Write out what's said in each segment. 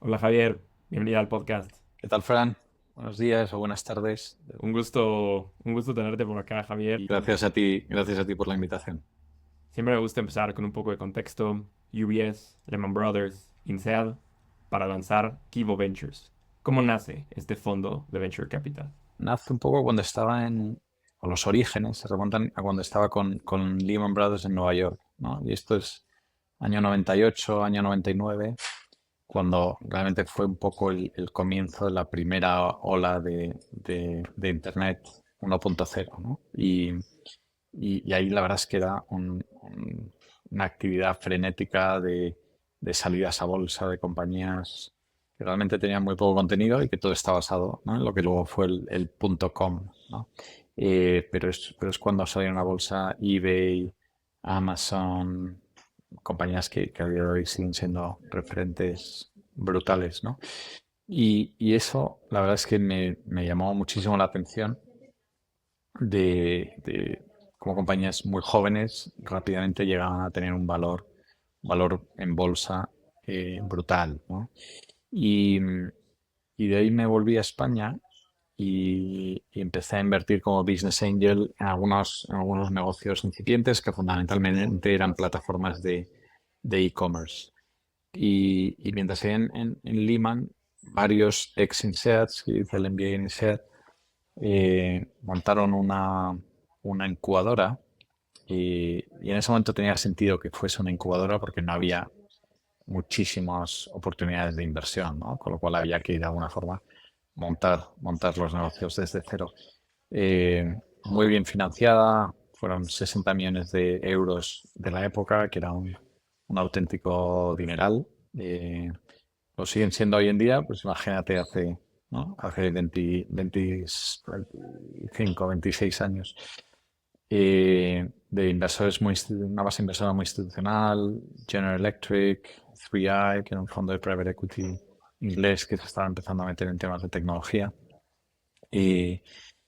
Hola Javier, bienvenido al podcast. ¿Qué tal, Fran? Buenos días o buenas tardes. Un gusto tenerte por acá, Javier. Y Gracias a ti por la invitación. siempre me gusta empezar con un poco de contexto. UBS, Lehman Brothers, INSEAD, para lanzar Kivo Ventures. ¿Cómo nace este fondo de Venture Capital? Nace un poco cuando o los orígenes se remontan a cuando estaba con Lehman Brothers en Nueva York, ¿no? Y esto es año 98, año 99, cuando realmente fue un poco el comienzo de la primera ola de Internet 1.0, ¿no? Y ahí la verdad es que era una actividad frenética de salidas a bolsa de compañías que realmente tenían muy poco contenido y que todo está basado, ¿no?, en lo que luego fue el punto com, ¿no? Pero es cuando salieron a bolsa eBay, Amazon, compañías que a día de hoy siguen siendo referentes brutales, ¿no? Y eso, la verdad es que me llamó muchísimo la atención de cómo compañías muy jóvenes rápidamente llegaban a tener un valor en bolsa brutal, ¿no? Y, y de ahí me volví a España y empecé a invertir como business angel en algunos negocios incipientes que fundamentalmente eran plataformas de e-commerce. Y mientras en Lehman, varios ex INSEADs, que hice el MBA en INSEAD, montaron una incubadora y en ese momento tenía sentido que fuese una incubadora porque no había muchísimas oportunidades de inversión, ¿no? Con lo cual había que de alguna forma montar los negocios desde cero. Muy bien financiada, fueron 60 millones de euros de la época, que era un auténtico dineral. Eh, lo siguen siendo hoy en día, pues imagínate hace, ¿no?, hace 25, 26 años. De inversores una base inversora muy institucional, General Electric, 3i, que era un fondo de private equity inglés que se estaba empezando a meter en temas de tecnología. Y,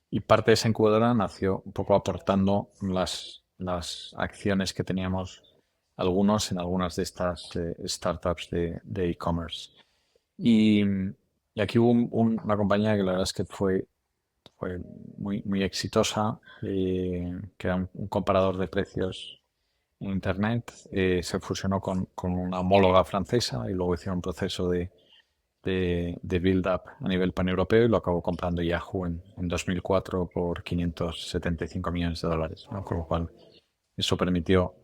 y parte de esa incubadora nació un poco aportando las acciones que teníamos algunos en algunas de estas startups de e-commerce. Y, y aquí hubo una compañía que la verdad es que fue muy, muy exitosa, que era un comparador de precios en Internet. Se fusionó con una homóloga francesa y luego hicieron un proceso de build-up a nivel paneuropeo y lo acabó comprando Yahoo en 2004 por 575 millones de dólares, ¿no? Con lo cual eso permitió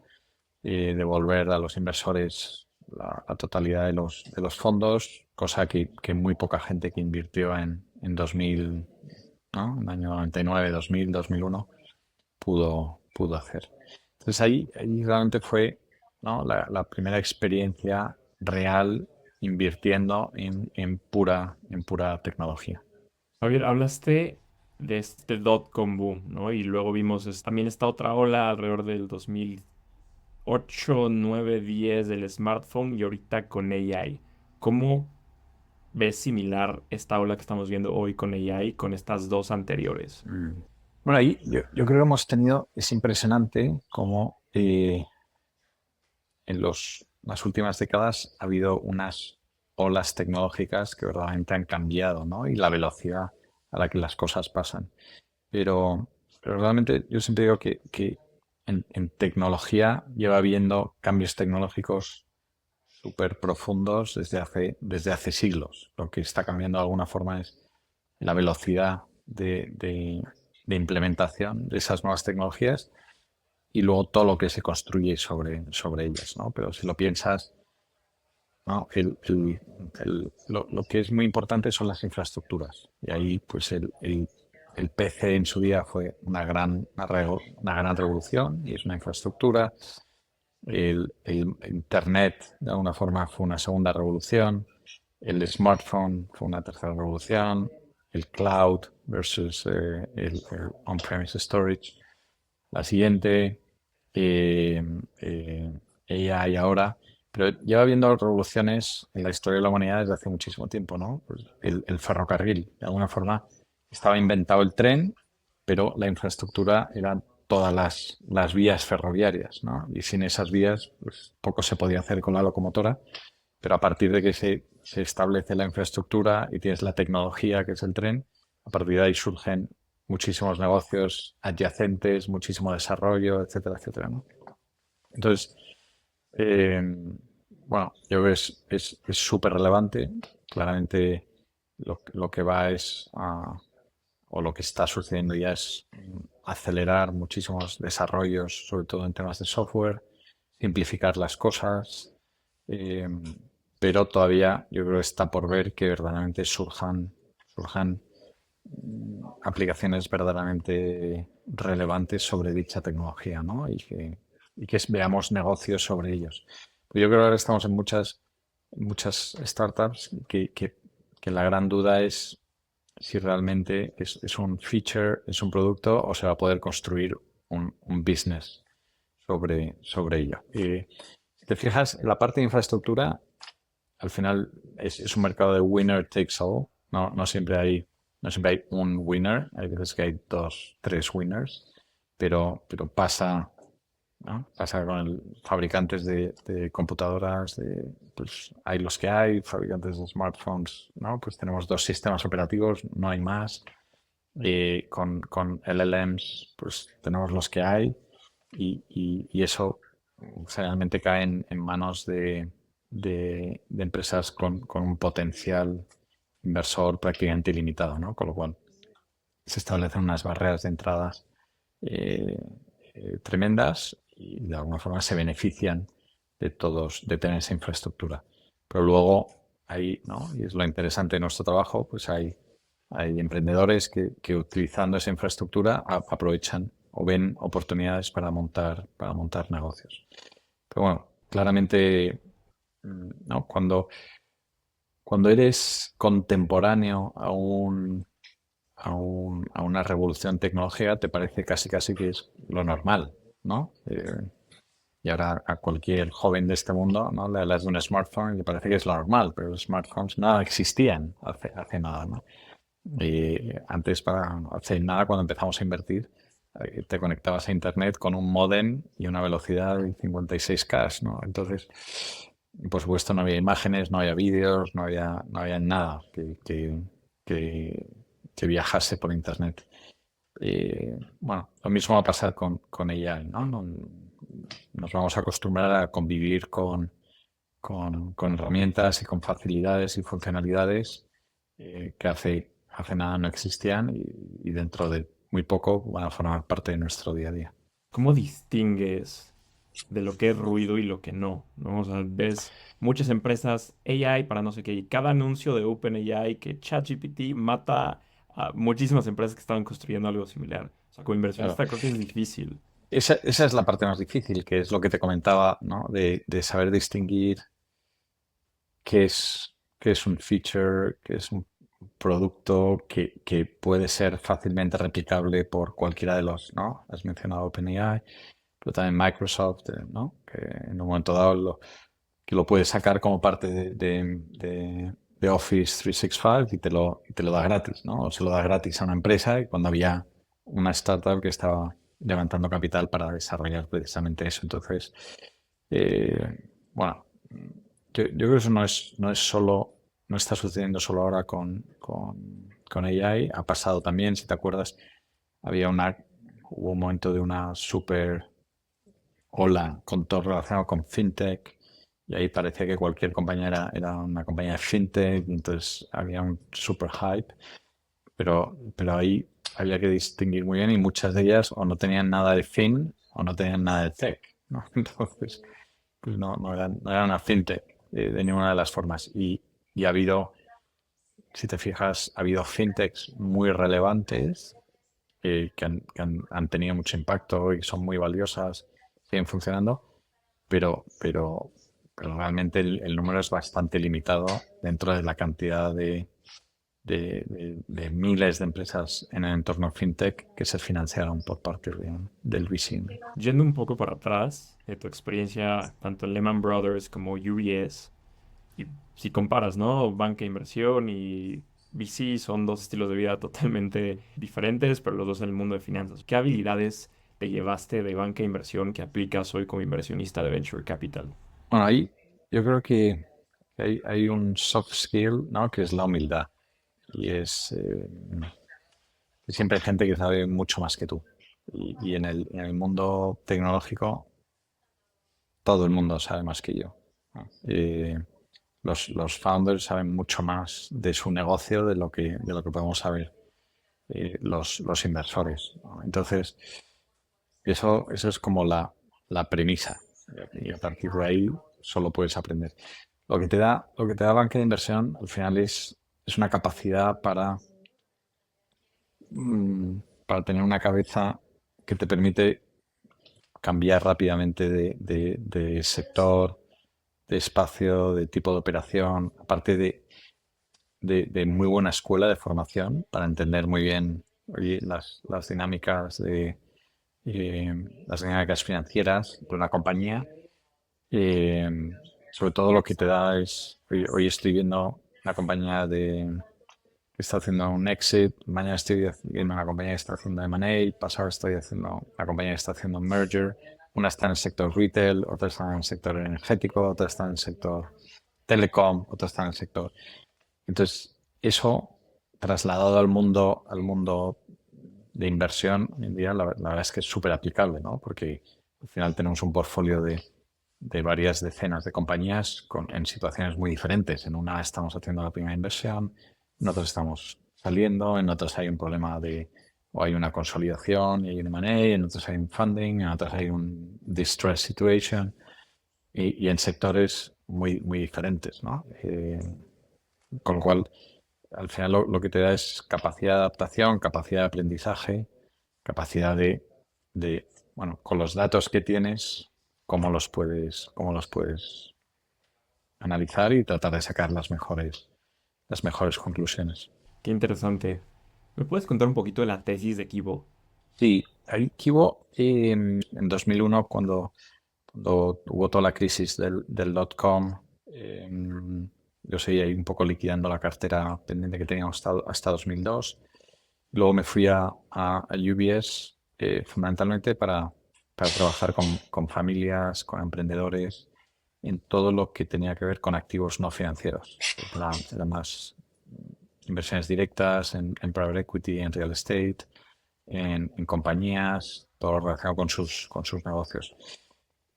devolver a los inversores la totalidad de los fondos, cosa que muy poca gente que invirtió en 2000, ¿no?, en el año 99, 2000, 2001, pudo hacer. Entonces ahí realmente fue, ¿no?, la primera experiencia real invirtiendo en pura tecnología. Javier, hablaste de este dot-com boom, ¿no? Y luego vimos también esta otra ola alrededor del 2008, 9, 10 del smartphone y ahorita con AI. ¿Cómo ves similar esta ola que estamos viendo hoy con AI con estas dos anteriores? Mm. Bueno, ahí yo creo que es impresionante cómo en las últimas décadas ha habido unas olas tecnológicas que verdaderamente han cambiado, ¿no? Y la velocidad a la que las cosas pasan. Pero realmente yo siempre digo que en tecnología lleva habiendo cambios tecnológicos súper profundos desde hace siglos. Lo que está cambiando de alguna forma es la velocidad de implementación de esas nuevas tecnologías y luego todo lo que se construye sobre ellas, ¿no? Pero si lo piensas, ¿no?, lo que es muy importante son las infraestructuras. Y ahí, pues, el PC en su día fue una gran revolución y es una infraestructura. El Internet, de alguna forma, fue una segunda revolución. El smartphone fue una tercera revolución. El cloud versus el on-premise storage, la siguiente. eh, AI ahora. Pero lleva habiendo revoluciones en la historia de la humanidad desde hace muchísimo tiempo, ¿no? Pues el ferrocarril, de alguna forma, estaba inventado el tren, pero la infraestructura eran todas las vías ferroviarias, ¿no? Y sin esas vías, pues poco se podía hacer con la locomotora, pero a partir de que se se establece la infraestructura y tienes la tecnología, que es el tren, a partir de ahí surgen muchísimos negocios adyacentes, muchísimo desarrollo, etcétera, etcétera, ¿no? Entonces, eh, bueno, yo creo que es súper relevante. Claramente lo que va es o lo que está sucediendo ya es acelerar muchísimos desarrollos, sobre todo en temas de software, simplificar las cosas, eh, pero todavía yo creo que está por ver que verdaderamente surjan aplicaciones verdaderamente relevantes sobre dicha tecnología, ¿no? Y que veamos negocios sobre ellos. Pues yo creo que ahora estamos en muchas startups que la gran duda es si realmente es un feature, es un producto o se va a poder construir un business sobre ello. Y si te fijas, la parte de infraestructura al final es un mercado de winner takes all. No siempre hay un winner, hay veces que hay dos, tres winners, pero pasa, ¿no? Pasa con fabricantes de computadoras, pues hay los que hay, fabricantes de smartphones, ¿no? Pues tenemos dos sistemas operativos, no hay más. Con LLMs, pues tenemos los que hay y eso generalmente cae en manos de empresas con un potencial inversor prácticamente ilimitado, ¿no? Con lo cual se establecen unas barreras de entrada eh, tremendas y de alguna forma se benefician de todos de tener esa infraestructura. Pero luego ahí, ¿no? Y es lo interesante de nuestro trabajo, pues hay emprendedores que utilizando esa infraestructura aprovechan o ven oportunidades para montar negocios. Pero bueno, claramente, ¿no? Cuando eres contemporáneo a una revolución tecnológica, te parece casi casi que es lo normal, ¿no? Y ahora a cualquier joven de este mundo, ¿no? Le hablas de un smartphone y le parece que es lo normal, pero los smartphones no existían hace nada, ¿no? Y antes, para hace nada, cuando empezamos a invertir, te conectabas a internet con un módem y una velocidad de 56K, ¿no? Entonces, por supuesto, no había imágenes, no había vídeos, no había nada que, que viajase por internet. Bueno, lo mismo va a pasar con ella, ¿no? Nos vamos a acostumbrar a convivir con herramientas y con facilidades y funcionalidades que hace nada no existían y dentro de muy poco van a formar parte de nuestro día a día. ¿Cómo distingues de lo que es ruido y lo que no? ¿No? O sea, ves muchas empresas AI para no sé qué, y cada anuncio de OpenAI que ChatGPT mata a muchísimas empresas que estaban construyendo algo similar. O sea, como Claro. inversionista creo que es difícil. Esa es la parte más difícil, que es lo que te comentaba, ¿no? De saber distinguir qué es un feature, qué es un producto que puede ser fácilmente replicable por cualquiera de los, ¿no? Has mencionado OpenAI, pero también Microsoft, ¿no? Que en un momento dado que lo puedes sacar como parte de Office 365 y te lo da gratis, ¿no? O se lo da gratis a una empresa y cuando había una startup que estaba levantando capital para desarrollar precisamente eso. Entonces, bueno, yo creo que eso no está sucediendo solo ahora con AI, ha pasado también, si te acuerdas, hubo un momento de una super ola con todo relacionado con fintech y ahí parecía que cualquier compañía era una compañía de fintech y entonces había un super hype, pero ahí había que distinguir muy bien y muchas de ellas o no tenían nada de fin o no tenían nada de tech, ¿no? Entonces, pues no eran una fintech de ninguna de las formas. Y si te fijas, ha habido fintechs muy relevantes que han tenido mucho impacto y son muy valiosas, siguen funcionando, pero realmente el número es bastante limitado dentro de la cantidad de miles de empresas en el entorno fintech que se financiaron por parte del VC. Yendo un poco para atrás de tu experiencia, tanto en Lehman Brothers como UBS, y si comparas, ¿no? Banca de inversión y VC son dos estilos de vida totalmente diferentes, pero los dos en el mundo de finanzas. ¿Qué habilidades te llevaste de banca de inversión que aplicas hoy como inversionista de Venture Capital? Bueno, ahí yo creo que Hay un soft skill, ¿no? Que es la humildad. Y es que siempre hay gente que sabe mucho más que tú. Y en el mundo tecnológico, todo el mundo sabe más que yo, ¿no? Los founders saben mucho más de su negocio de lo que podemos saber los inversores, ¿no? Entonces, eso es como la premisa. Y a partir de ahí solo puedes aprender. Lo que te da banca de inversión al final es una capacidad para tener una cabeza que te permite cambiar rápidamente de sector, de espacio, de tipo de operación, aparte de muy buena escuela de formación para entender muy bien, oye, las dinámicas las dinámicas financieras de una compañía. Eh, Sobre todo lo que te da es, hoy estoy viendo una compañía que está haciendo un exit, mañana estoy viendo una compañía que está haciendo M&A, pasado estoy haciendo una compañía que está haciendo un merger, una está en el sector retail, otra está en el sector energético, otra está en el sector telecom, otra está en el sector. Entonces, eso trasladado al mundo de inversión, hoy en día la verdad es que es súper aplicable, ¿no? Porque al final tenemos un portfolio de varias decenas de compañías en situaciones muy diferentes. En una estamos haciendo la primera inversión, en otras estamos saliendo, en otras hay un problema o hay una consolidación y hay un M&A, en otras hay un funding, en otras hay un distress situation y en sectores muy diferentes, ¿no? Con lo cual, al final lo que te da es capacidad de adaptación, capacidad de aprendizaje, capacidad bueno, con los datos que tienes, cómo los puedes analizar y tratar de sacar las mejores conclusiones. Qué interesante. ¿Me puedes contar un poquito de la tesis de Kibo? Sí, ahí Kibo, en 2001, cuando hubo toda la crisis del dot-com, yo seguía ahí un poco liquidando la cartera pendiente que teníamos hasta 2002. Luego me fui a UBS fundamentalmente para trabajar con familias, con emprendedores, en todo lo que tenía que ver con activos no financieros. Eran más inversiones directas en private equity, en real estate, en compañías, todo lo relacionado con sus negocios.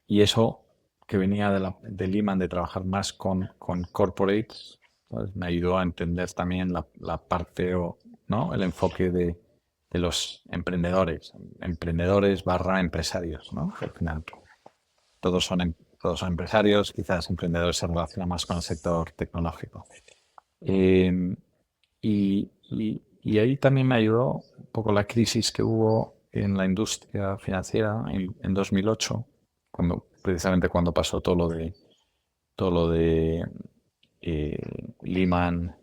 Y eso que venía de Lehman, de trabajar más con corporates, ¿sabes? Me ayudó a entender también la parte ¿no? El enfoque de los emprendedores barra empresarios, ¿no? Al final todos son empresarios, quizás emprendedores se relacionan más con el sector tecnológico. Eh, y ahí también me ayudó un poco la crisis que hubo en la industria financiera en 2008, precisamente cuando pasó todo lo de Lehman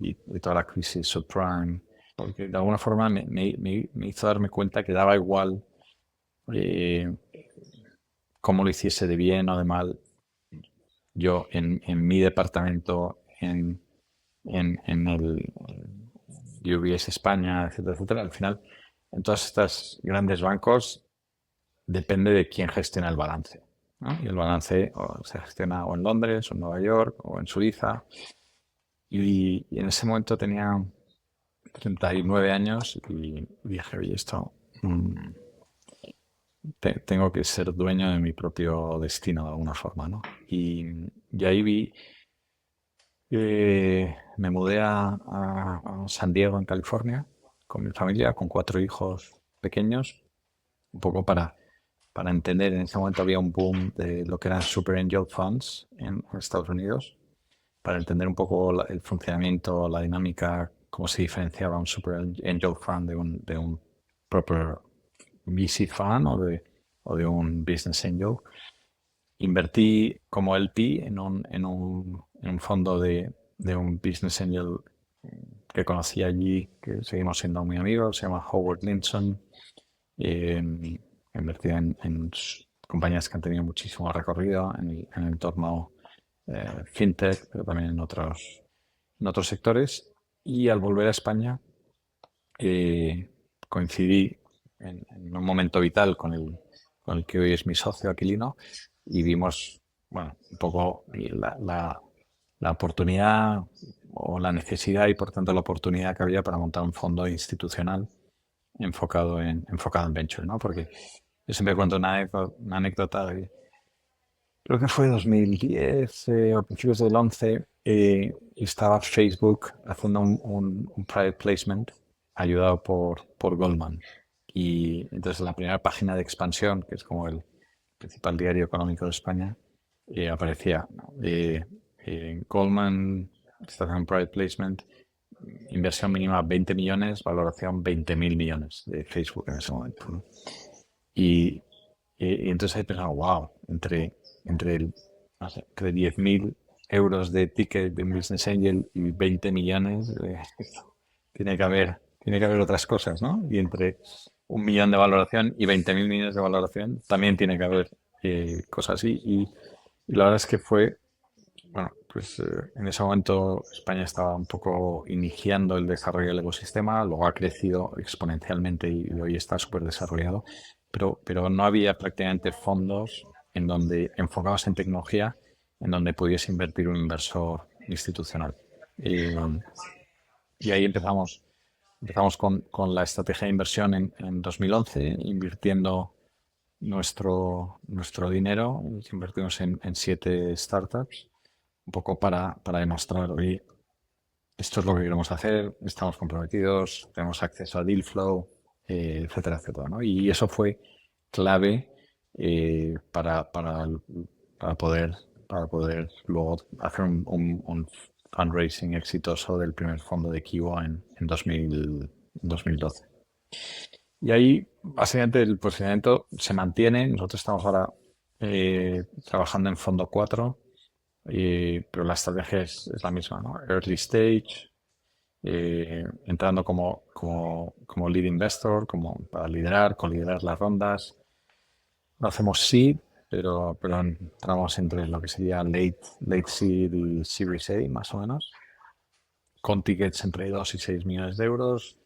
y toda la crisis subprime, porque de alguna forma me hizo darme cuenta que daba igual eh, cómo lo hiciese de bien o de mal yo en mi departamento, en el UBS España, etcétera, etcétera. Al final, en todos estos grandes bancos depende de quién gestiona el balance, ¿no? Y el balance se gestiona o en Londres, o en Nueva York, o en Suiza. Y en ese momento tenía 39 años y dije, oye, esto tengo que ser dueño de mi propio destino de alguna forma, ¿no? Y ahí me mudé a San Diego, en California, con mi familia, con 4 hijos pequeños, un poco para entender. En ese momento había un boom de lo que eran Super Angel Funds en Estados Unidos, para entender un poco el funcionamiento, la dinámica, cómo se diferenciaba un Super Angel Fund de un proper VC Fund o de un Business Angel. Invertí como LP en un fondo de un Business Angel que conocí allí, que seguimos siendo muy amigos, se llama Howard Linson. Eh, Invertí compañías que han tenido muchísimo recorrido en el entorno fintech, pero también en otros sectores. Y al volver a España, eh, coincidí en un momento vital con el que hoy es mi socio Aquilino y vimos, bueno, un poco la oportunidad o la necesidad y por tanto la oportunidad que había para montar un fondo institucional enfocado en venture, ¿no? Porque yo siempre cuento una anécdota de, creo que fue 2010 o principios del 11, y estaba Facebook haciendo un private placement ayudado por Goldman. Y entonces en la primera página de Expansión, que es como el principal diario económico de España, aparecía, ¿no? Goldman está haciendo un private placement, inversión mínima 20 millones, valoración 20.000 millones de Facebook en ese momento, ¿no? Y, y entonces ahí pensaba, wow, no sé, entre 10.000 euros de ticket de un Business Angel y 20 millones, tiene que haber otras cosas, ¿no? Y entre 1 millón de valoración y 20.000 millones de valoración también tiene que haber cosas así. Y la verdad es que fue, bueno, pues en ese momento España estaba un poco iniciando el desarrollo del ecosistema, luego ha crecido exponencialmente y hoy está súper desarrollado, pero no había prácticamente fondos en donde enfocados en tecnología, en donde pudiese invertir un inversor institucional. Y ahí empezamos con la estrategia de inversión en 2011, invirtiendo nuestro dinero, invertimos en 7 startups un poco para demostrar, oye, esto es lo que queremos hacer, estamos comprometidos, tenemos acceso a deal flow, etcétera, etcétera, ¿no? Y eso fue clave para poder, para poder luego hacer un fundraising exitoso del primer fondo de Kiwo en 2012. Y ahí, básicamente, el posicionamiento se mantiene. Nosotros estamos ahora trabajando en fondo 4, pero la estrategia es la misma, ¿no? Early stage, entrando como lead investor, como para liderar, coliderar las rondas. No hacemos seed, pero entramos entre lo que sería late seed y Series A, más o menos, con tickets entre 2 y 6 millones de euros,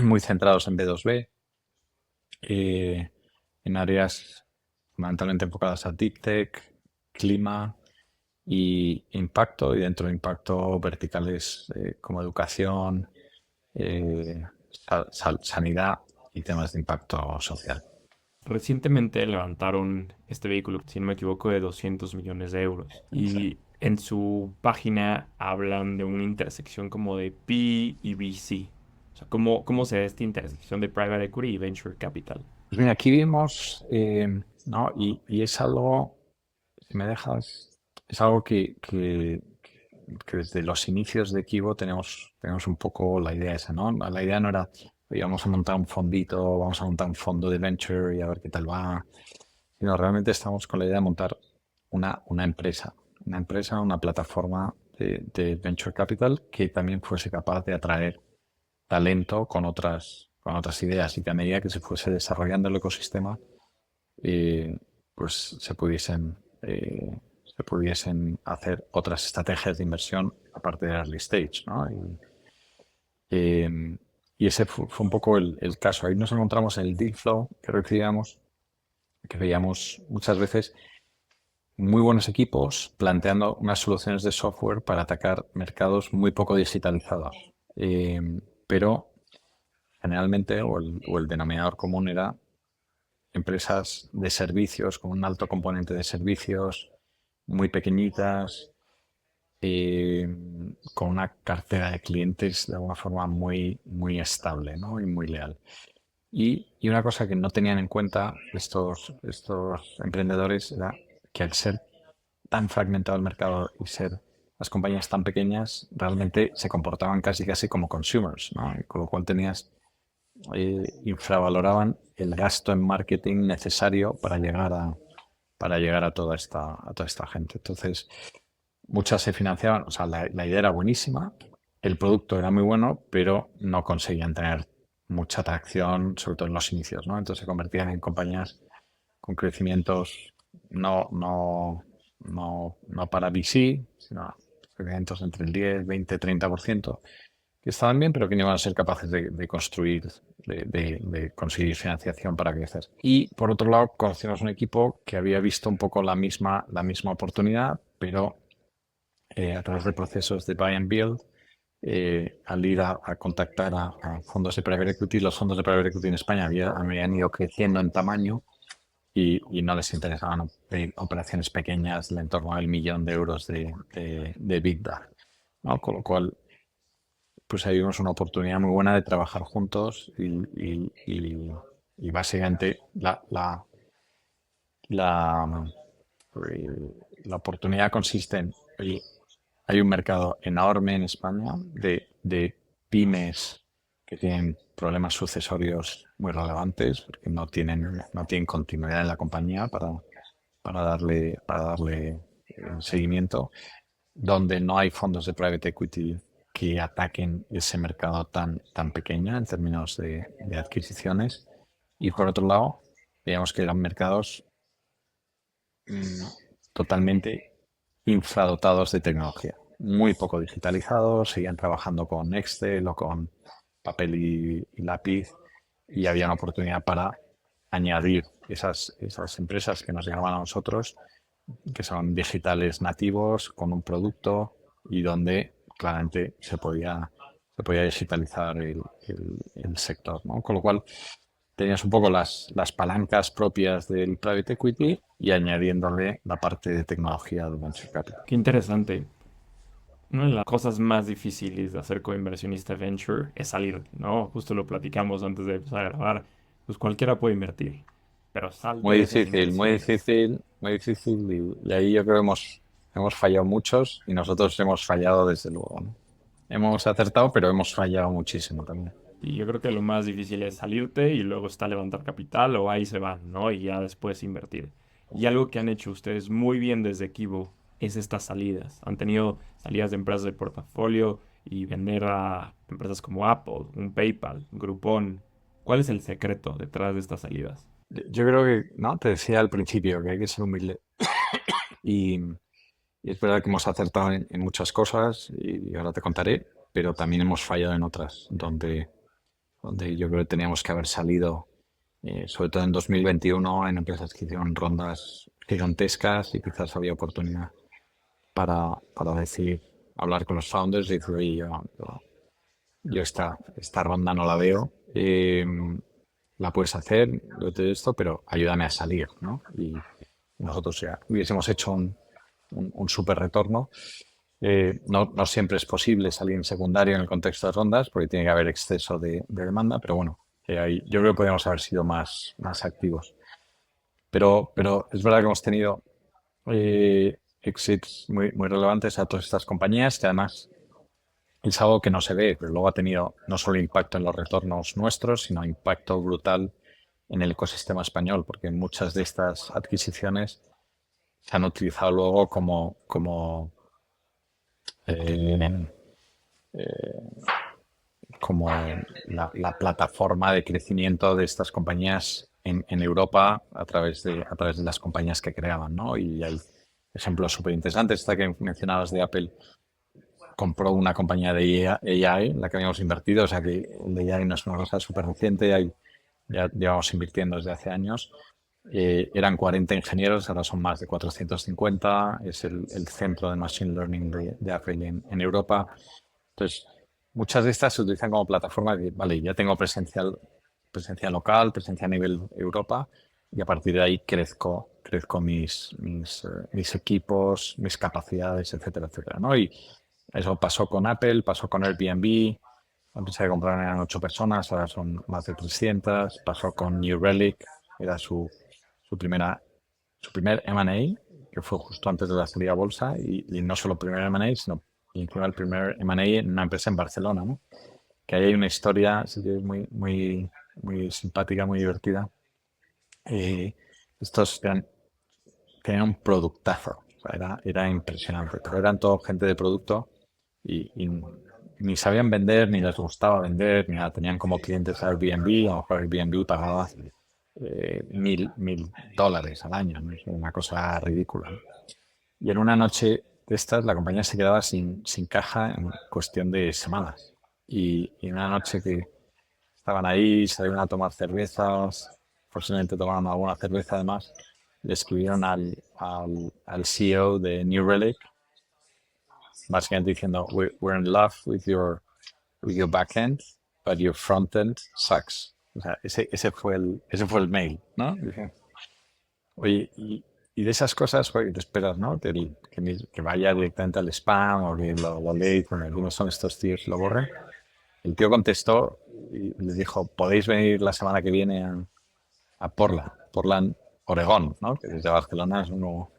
muy centrados en B2B, en áreas fundamentalmente enfocadas a deep tech, clima y impacto, y dentro de impacto verticales como educación, sanidad y temas de impacto social. Recientemente levantaron este vehículo, si no me equivoco, de 200 millones de euros. Y en su página hablan de una intersección como de P y VC. O sea, ¿cómo se ve esta intersección de Private Equity y Venture Capital? Pues mira, aquí vimos, ¿no? Y es algo, si me dejas, es algo que desde los inicios de Kivo tenemos un poco la idea esa, ¿no? La idea no era, "Oye, vamos a montar un fondito, vamos a montar un fondo de venture y a ver qué tal va", sino realmente estamos con la idea de montar una empresa, una plataforma de venture capital que también fuese capaz de atraer talento con otras ideas, y que a medida que se fuese desarrollando el ecosistema, eh, pues se pudiesen hacer otras estrategias de inversión aparte de early stage, ¿no? Eh, y ese fue un poco el caso. Ahí nos encontramos en el deal flow que recibíamos, que veíamos muchas veces muy buenos equipos planteando unas soluciones de software para atacar mercados muy poco digitalizados. Eh, pero generalmente, o el denominador común era empresas de servicios con un alto componente de servicios, muy pequeñitas, eh, con una cartera de clientes de alguna forma muy, muy estable, ¿no? Y muy leal. Y una cosa que no tenían en cuenta estos emprendedores era que, al ser tan fragmentado el mercado y ser las compañías tan pequeñas, realmente se comportaban casi casi como consumers, ¿no? Y con lo cual infravaloraban el gasto en marketing necesario para llegar a toda esta gente. Entonces, muchas se financiaban, o sea, la idea era buenísima, el producto era muy bueno, pero no conseguían tener mucha atracción, sobre todo en los inicios, ¿no? Entonces se convertían en compañías con crecimientos no para VC, sino crecimientos entre el 10, 20, 30%, que estaban bien, pero que no iban a ser capaces de construir, de conseguir financiación para crecer. Y por otro lado, conocimos un equipo que había visto un poco la misma oportunidad, pero a través de procesos de buy and build, al ir a contactar a fondos de private equity. Los fondos de private equity en España habían ido creciendo en tamaño y no les interesaban operaciones pequeñas de en torno al millón de euros de EBITDA, ¿no? Con lo cual, pues ahí vimos una oportunidad muy buena de trabajar juntos y básicamente la, la oportunidad consiste en, oye, hay un mercado enorme en España de pymes que tienen problemas sucesorios muy relevantes, porque no tienen continuidad en la compañía para darle seguimiento, donde no hay fondos de private equity que ataquen ese mercado tan pequeño en términos de adquisiciones. Y por otro lado, digamos que eran mercados mm, totalmente infradotados de tecnología, muy poco digitalizados, seguían trabajando con Excel o con papel y lápiz, y había una oportunidad para añadir esas empresas que nos llegaban a nosotros, que son digitales nativos, con un producto y donde claramente se podía digitalizar el sector, ¿no? Con lo cual tenías un poco las palancas propias del private equity y añadiéndole la parte de tecnología del venture capital. Qué interesante. Una de las cosas más difíciles de hacer como inversionista venture es salir, ¿no? Justo lo platicamos antes de empezar a grabar. Pues cualquiera puede invertir, pero salte Muy de esas difícil, muy inversiones. difícil, muy difícil. Y ahí yo creo que hemos fallado muchos y nosotros hemos fallado desde luego, ¿no? Hemos acertado, pero hemos fallado muchísimo también. Y yo creo que lo más difícil es salirte y luego está levantar capital o ahí se van, ¿no? Y ya después invertir. Y algo que han hecho ustedes muy bien desde Kibo es estas salidas. Han tenido salidas de empresas de portafolio y vender a empresas como Apple, un PayPal, un Groupon. ¿Cuál es el secreto detrás de estas salidas? Yo creo que, ¿no? Te decía al principio que hay que ser humilde. Y es verdad que hemos acertado en muchas cosas y ahora te contaré, pero también hemos fallado en otras, donde yo creo que teníamos que haber salido, sobre todo en 2021, en empresas que hicieron rondas gigantescas y quizás había oportunidad para decir, hablar con los founders y decir, oye, yo esta ronda no la veo, la puedes hacer, yo te esto, pero ayúdame a salir, ¿no? Y nosotros ya hubiésemos hecho un súper retorno. No siempre es posible salir en secundario en el contexto de rondas porque tiene que haber exceso de demanda, pero bueno, ahí yo creo que podríamos haber sido más activos. Pero es verdad que hemos tenido exits muy relevantes a todas estas compañías que además es algo que no se ve, pero luego ha tenido no solo impacto en los retornos nuestros, sino impacto brutal en el ecosistema español, porque muchas de estas adquisiciones se han utilizado luego eh, como la plataforma de crecimiento de estas compañías en Europa a través de las compañías que creaban, ¿no? Y hay ejemplos súper interesantes. Esta que mencionabas de Apple compró una compañía de AI en la que habíamos invertido, o sea que el de AI no es una cosa súper reciente, ya llevamos invirtiendo desde hace años. Eran 40 ingenieros, ahora son más de 450. Es el centro de Machine Learning de Apple en Europa. Entonces, muchas de estas se utilizan como plataforma de, vale, ya tengo presencia local, presencia a nivel Europa, y a partir de ahí crezco mis equipos, mis capacidades, etcétera, etcétera, ¿no? Y eso pasó con Apple, pasó con Airbnb. La empresa que compraron eran 8 personas, ahora son más de 300. Pasó con New Relic, era su primer M&A, que fue justo antes de la salida a bolsa, y no solo primer M&A, sino encima el primer M&A en una empresa en Barcelona, ¿no? Que ahí hay una historia sí que es muy simpática, muy divertida. Eh, estos tenían un productazo, o sea, era impresionante, pero eran todo gente de producto y ni sabían vender, ni les gustaba vender, ni nada. Tenían como clientes a Airbnb, a lo mejor Airbnb pagaba $1.000 al año, ¿no? Es una cosa ridícula, ¿no? Y en una noche de estas, la compañía se quedaba sin caja en cuestión de semanas. Y en una noche que estaban ahí, salieron a tomar cervezas, posiblemente tomaron alguna cerveza además, le escribieron al CEO de New Relic básicamente diciendo, we're in love with your backend, but your frontend sucks. O sea, ese fue el mail, ¿no? Dije, oye, y de esas cosas, oye, te esperas, ¿no? Que vaya directamente al spam o que lo lees, bueno, algunos son estos tíos, lo borren. El tío contestó y le dijo, podéis venir la semana que viene a Portland, Oregón, ¿no? Que desde Barcelona es uno,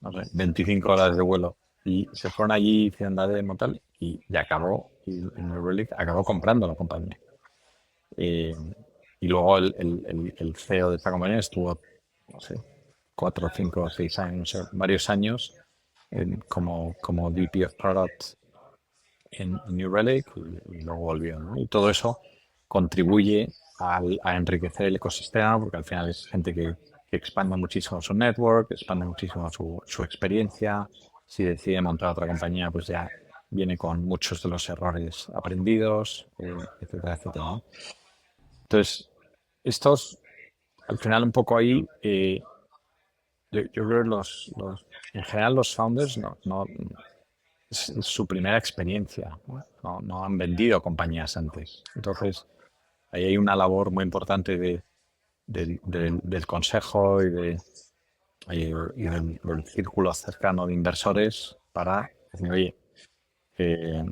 no sé, 25 horas de vuelo. Y se fueron allí, hicieron la demo tal, y acabó, y New Relic acabó comprando la compañía. Eh, y luego el CEO de esta compañía estuvo, no sé, 4, 5, 6 años, varios años como VP of Product en New Relic y luego volvió, ¿no? Y todo eso contribuye a enriquecer el ecosistema porque al final es gente que expande muchísimo su network, expande muchísimo su experiencia. Si decide montar otra compañía, pues ya viene con muchos de los errores aprendidos, etcétera, etcétera, ¿no? Entonces, estos, al final un poco ahí, yo creo que en general los founders no, es su primera experiencia, ¿no? No han vendido compañías antes. Entonces, ahí hay una labor muy importante del consejo y del círculo cercano de inversores para decir, oye, eh,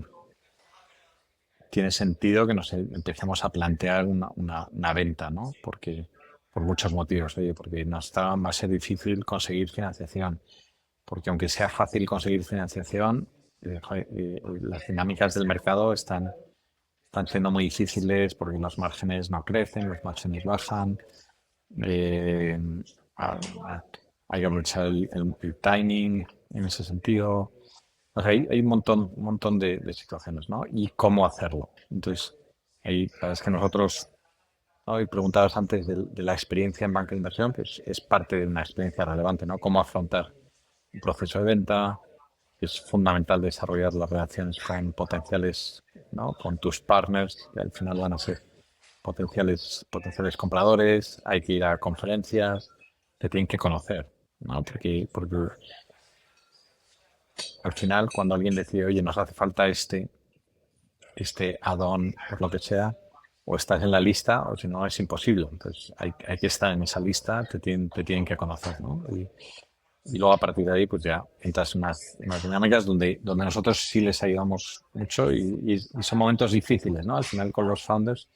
tiene sentido que nos empecemos a plantear una venta, ¿no? Porque, por muchos motivos, oye, porque va a ser difícil conseguir financiación. Porque aunque sea fácil conseguir financiación, joder, las dinámicas del mercado están siendo muy difíciles porque los márgenes no crecen, los márgenes bajan, eh, a- hay que aprovechar el timing en ese sentido. O sea, hay un montón de situaciones, ¿no? Y cómo hacerlo. Entonces, ahí, la verdad es que nosotros, ¿no? Y preguntabas antes de la experiencia en banca de inversión, pues es parte de una experiencia relevante, ¿no? Cómo afrontar un proceso de venta. Es fundamental desarrollar las relaciones con potenciales, ¿no? Con tus partners, que al final van a ser potenciales compradores. Hay que ir a conferencias, te tienen que conocer, ¿no? Porque al final, cuando alguien decide, oye, nos hace falta este add-on, por lo que sea, o estás en la lista, o si no, es imposible. Entonces, hay que estar en esa lista, te tienen que conocer, ¿no? Y luego a partir de ahí, pues ya entras en unas dinámicas donde nosotros sí les ayudamos mucho y son momentos difíciles, ¿no? Al final con los founders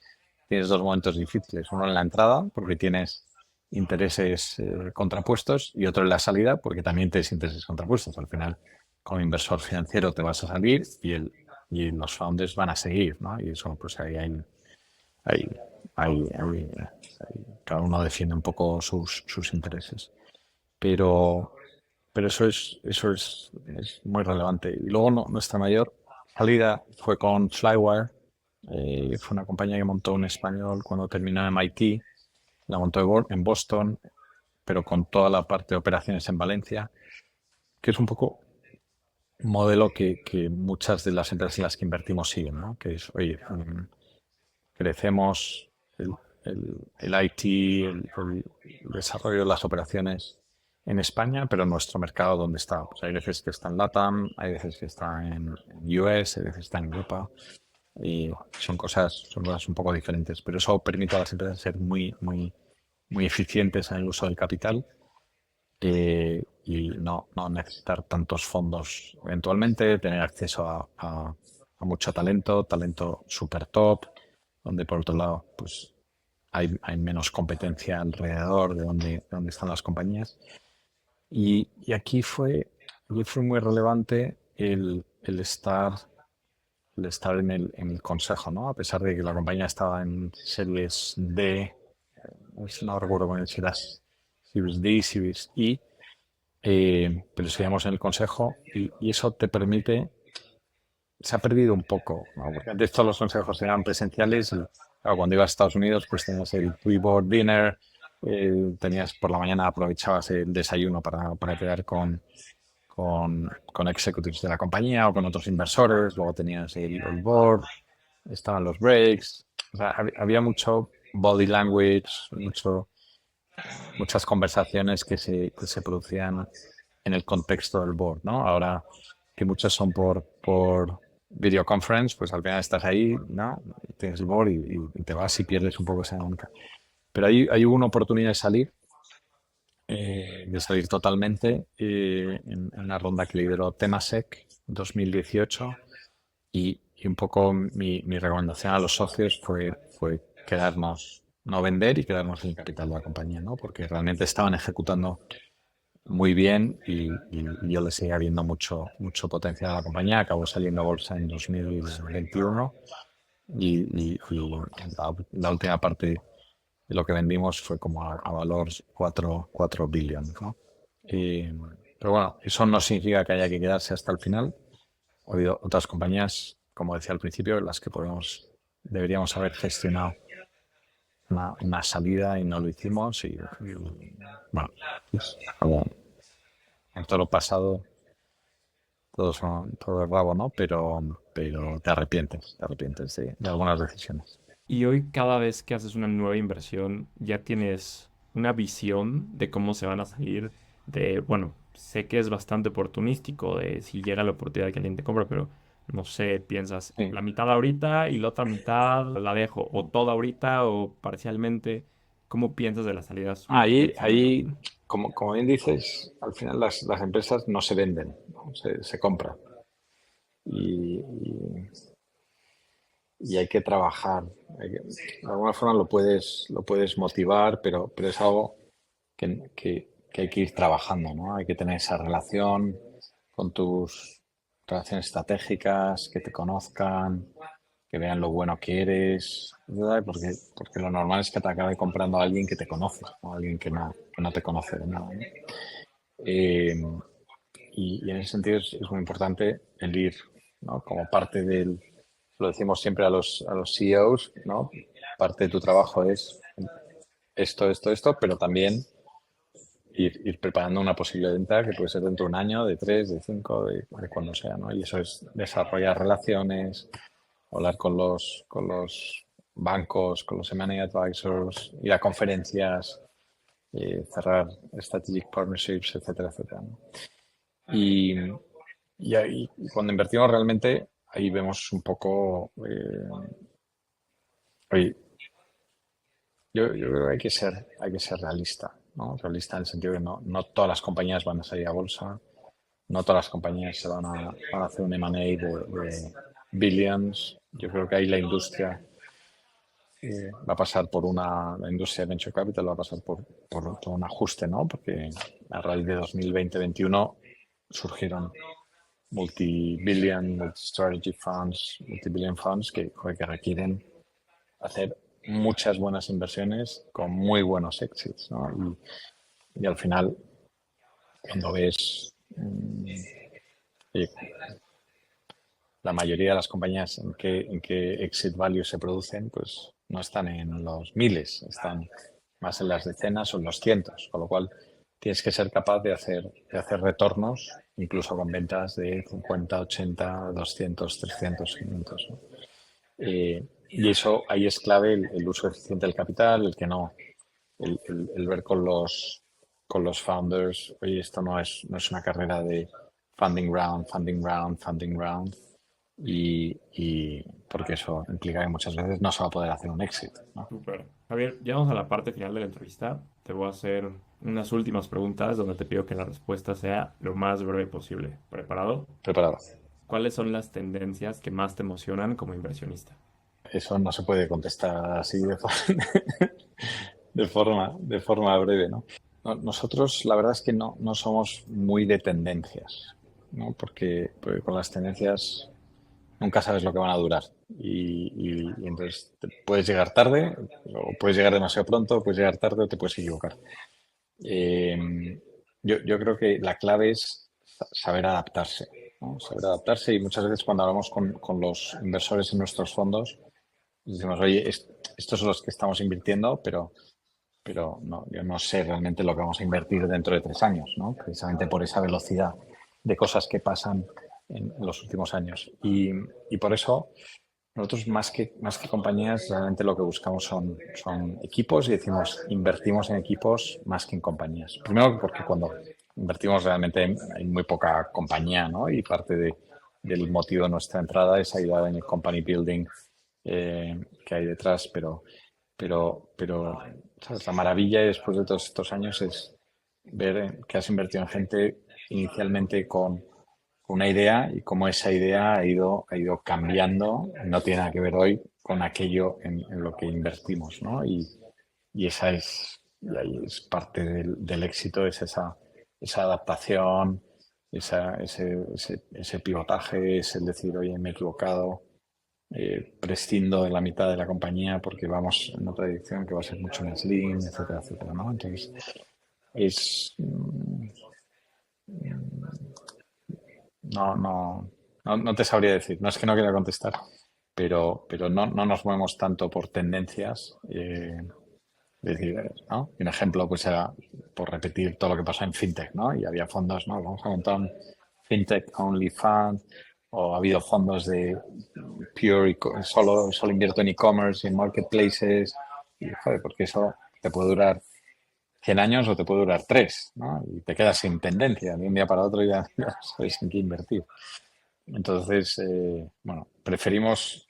tienes dos momentos difíciles. Uno en la entrada, porque tienes intereses contrapuestos, y otro en la salida, porque también tienes intereses contrapuestos. Al final, como inversor financiero te vas a salir y los founders van a seguir, ¿no? Y eso, pues ahí hay- cada uno defiende un poco sus intereses. Pero, pero eso es muy relevante. Y luego nuestra mayor salida fue con Flywire. Fue una compañía que montó un español cuando terminó en MIT. La montó en Boston, pero con toda la parte de operaciones en Valencia, que es un poco un modelo que muchas de las empresas en las que invertimos siguen, ¿no? Que es, oye, crecemos el, el IT, el desarrollo de las operaciones en España, pero nuestro mercado, ¿dónde está? Pues hay veces que está en LATAM, hay veces que está en US, hay veces que está en Europa, y son cosas un poco diferentes, pero eso permite a las empresas ser muy, muy, muy eficientes en el uso del capital, y no necesitar tantos fondos eventualmente, tener acceso a mucho talento super top, donde por otro lado, pues hay menos competencia alrededor de donde están las compañías. Y aquí fue muy relevante el estar en el consejo, ¿no? A pesar de que la compañía estaba en Series D, no recuerdo cuál era, Series D, Series E, pero seguíamos en el consejo y eso te permite, se ha perdido un poco, ¿no? Porque antes todos los consejos eran presenciales y claro, cuando ibas a Estados Unidos pues tenías el pre-board dinner, tenías por la mañana aprovechabas el desayuno para quedar con executives de la compañía o con otros inversores, luego tenías el board, estaban los breaks, o sea, había mucho body language, muchas conversaciones que se producían en el contexto del board, ¿no? Ahora que muchos son por videoconference, pues al final estás ahí, ¿no? Tienes el board y te vas y pierdes un poco esa dinámica. Pero ahí hubo una oportunidad de salir totalmente en una ronda que lideró Temasek 2018 y un poco mi recomendación a los socios fue quedarnos, no vender y quedarnos en el capital de la compañía, ¿no? Porque realmente estaban ejecutando muy bien y yo le seguía viendo mucho potencial a la compañía. Acabó saliendo a bolsa en 2021 y la última parte de lo que vendimos fue como a valor 4 billion, ¿no? Y- pero bueno, eso no significa que haya que quedarse hasta el final. Ha habido otras compañías, como decía al principio, las que deberíamos haber gestionado una salida y no lo hicimos. Bueno, pues, como en todo lo pasado, todo es rabo, ¿no? Pero te arrepientes de algunas decisiones. Y hoy cada vez que haces una nueva inversión, ya tienes una visión de cómo se van a salir de, bueno, sé que es bastante oportunístico de si llega la oportunidad que alguien te compra, pero no sé, piensas Sí. la mitad ahorita y la otra mitad la dejo, o toda ahorita o parcialmente. ¿Cómo piensas de las salidas del siguiente? Ahí como bien dices, al final las empresas no se venden, ¿no? Se compran. Y, y- y hay que trabajar. De alguna forma lo puedes motivar, pero es algo que hay que ir trabajando, ¿no? Hay que tener esa relación con tus relaciones estratégicas, que te conozcan, que vean lo bueno que eres, ¿verdad? Porque lo normal es que te acabe comprando a alguien que te conoce, ¿no? Alguien que no te conoce de nada, ¿no? Eh, y en ese sentido es muy importante el ir, ¿no? Como parte lo decimos siempre a los CEOs, ¿no? Parte de tu trabajo es esto, pero también ir preparando una posible venta que puede ser dentro de un año, de 3, de 5, de cuando sea, ¿no? Y eso es desarrollar relaciones, hablar con los bancos, con los M&A advisors, ir a conferencias, cerrar strategic partnerships, etcétera, etcétera, ¿no? Y, y ahí, cuando invertimos realmente, ahí vemos un poco, oye, yo creo que hay que ser realista, ¿no? Realista en el sentido que no todas las compañías van a salir a bolsa, no todas las compañías van a hacer un M&A de billions. Yo creo que ahí la industria va a pasar la industria de venture capital va a pasar por todo un ajuste, ¿no? Porque a raíz de 2020-2021 surgieron multi-billion, multi-strategy funds, multi-billion funds joder, que requieren hacer muchas buenas inversiones con muy buenos exits, ¿no? Y al final, cuando ves eh, la mayoría de las compañías en que exit value se producen, pues no están en los miles, están más en las decenas o en los cientos, con lo cual tienes que ser capaz de hacer retornos, incluso con ventas de 50, 80, 200, 300, 500, ¿no? Y eso ahí es clave el uso eficiente del capital, el que no, el ver con los founders, oye, esto no es una carrera de funding round, funding round, funding round, y porque eso implica que muchas veces no se va a poder hacer un éxito, ¿no? Súper. Javier, llegamos a la parte final de la entrevista. Te voy a hacer unas últimas preguntas donde te pido que la respuesta sea lo más breve posible. ¿Preparado? Preparado. ¿Cuáles son las tendencias que más te emocionan como inversionista? Eso no se puede contestar así de forma breve, ¿no? Nosotros, la verdad es que no somos muy de tendencias, ¿no? Porque con las tendencias nunca sabes lo que van a durar. Y entonces puedes llegar tarde, o puedes llegar demasiado pronto, puedes llegar tarde o te puedes equivocar. Yo creo que la clave es saber adaptarse, ¿no? Saber adaptarse y muchas veces cuando hablamos con los inversores en nuestros fondos, decimos, oye, estos son los que estamos invirtiendo, pero no, yo no sé realmente lo que vamos a invertir dentro de 3 años, ¿no? Precisamente por esa velocidad de cosas que pasan en los últimos años. Y por eso nosotros más que compañías realmente lo que buscamos son equipos y decimos invertimos en equipos más que en compañías. Primero porque cuando invertimos realmente en muy poca compañía, ¿no? Y parte del motivo de nuestra entrada es ayudar en el company building que hay detrás, pero ¿sabes? La maravilla después de todos estos años es ver que has invertido en gente inicialmente con una idea y cómo esa idea ha ido cambiando, no tiene nada que ver hoy con aquello en lo que invertimos, ¿no? Y y ahí es parte del éxito, es esa adaptación, ese pivotaje, es el decir, oye, me he equivocado, prescindo de la mitad de la compañía porque vamos en otra dirección que va a ser mucho más lean, etcétera, etcétera, ¿no? Entonces, es, no te sabría decir, no es que no quiera contestar, pero no nos movemos tanto por tendencias. Es decir, ¿no? Un ejemplo, pues era por repetir todo lo que pasa en FinTech, ¿no? Y había fondos, ¿no? Vamos a montar un FinTech Only Fund, o ha habido fondos de pure, solo invierto en e-commerce y en marketplaces, y joder, porque eso te puede durar 100 años o te puede durar 3, ¿no? Y te quedas sin tendencia, de un día para otro ya no sabes en qué invertir. Entonces, bueno, preferimos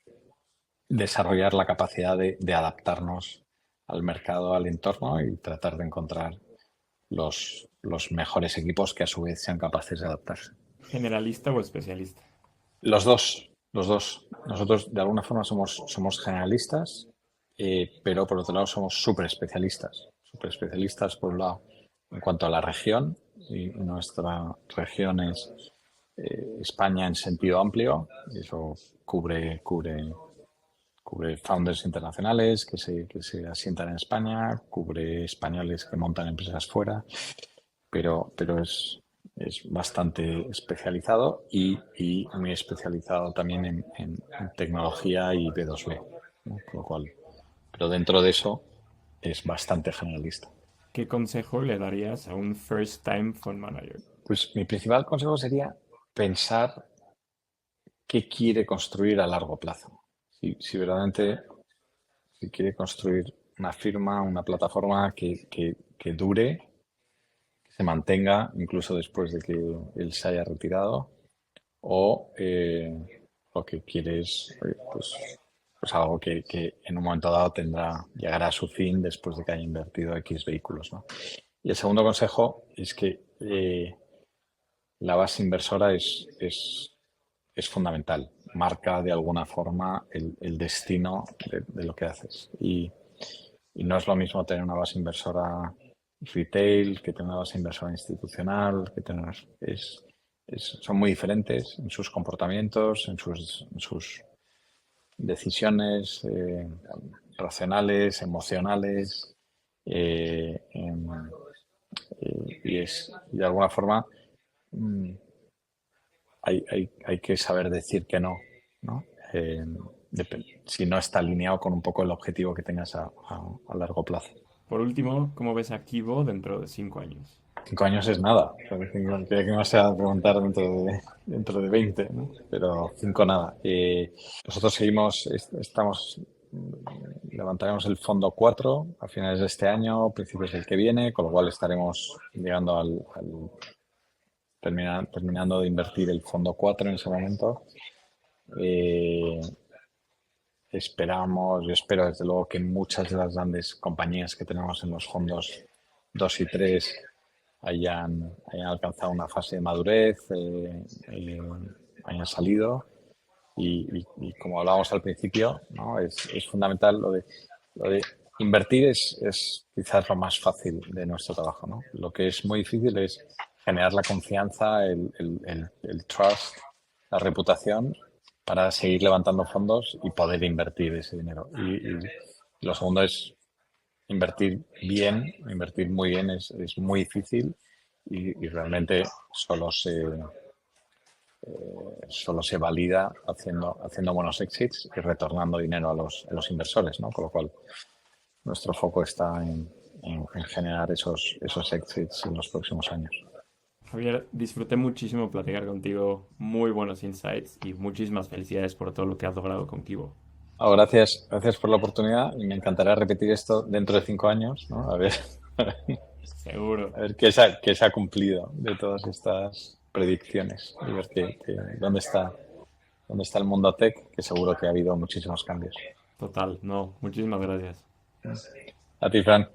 desarrollar la capacidad de adaptarnos al mercado, al entorno y tratar de encontrar los mejores equipos que a su vez sean capaces de adaptarse. ¿Generalista o especialista? Los dos, los dos. Nosotros de alguna forma somos generalistas, pero por otro lado somos súper especialistas. Súper especialistas por un lado en cuanto a la región, y nuestra región es España en sentido amplio, y eso cubre founders internacionales que se asientan en España, cubre españoles que montan empresas fuera, pero es bastante especializado y muy especializado también en tecnología y B2B, ¿no? Con lo cual, pero dentro de eso es bastante generalista. ¿Qué consejo le darías a un first time fund manager? Pues mi principal consejo sería pensar qué quiere construir a largo plazo. Si verdaderamente si quiere construir una firma, una plataforma que dure, que se mantenga incluso después de que él se haya retirado, o lo que quiere es pues algo que en un momento dado llegará a su fin después de que haya invertido X vehículos, ¿no? Y el segundo consejo es que la base inversora es fundamental. Marca de alguna forma el destino de lo que haces. Y no es lo mismo tener una base inversora retail que tener una base inversora institucional, son muy diferentes en sus comportamientos, en sus decisiones racionales, emocionales, y de alguna forma mm, hay que saber decir que no, ¿no? Eh, si no está alineado con un poco el objetivo que tengas a largo plazo. Por último, ¿cómo ves a Kivo dentro de 5 años? 5 años es nada. Que me vas a preguntar dentro de 20, ¿no? Pero 5 nada. Nosotros estamos, levantaremos el fondo 4 a finales de este año, principios del que viene, con lo cual estaremos llegando terminando de invertir el fondo 4 en ese momento. Eh, yo espero desde luego que muchas de las grandes compañías que tenemos en los fondos 2 y 3 hayan alcanzado una fase de madurez, hayan salido y como hablábamos al principio, ¿no? Es fundamental lo de invertir es quizás lo más fácil de nuestro trabajo, ¿no? Lo que es muy difícil es generar la confianza, el trust, la reputación para seguir levantando fondos y poder invertir ese dinero. Y lo segundo es invertir bien, invertir muy bien es muy difícil y realmente solo se valida haciendo buenos exits y retornando dinero a los inversores, ¿no? Con lo cual, nuestro foco está en generar esos exits en los próximos años. Javier, disfruté muchísimo platicar contigo, muy buenos insights y muchísimas felicidades por todo lo que has logrado con Kivo. Gracias por la oportunidad y me encantará repetir esto dentro de 5 años, ¿no? A ver, Seguro. A ver qué se ha cumplido de todas estas predicciones y ver dónde está el mundo tech, que seguro que ha habido muchísimos cambios. Total, no. Muchísimas gracias. A ti, Fran.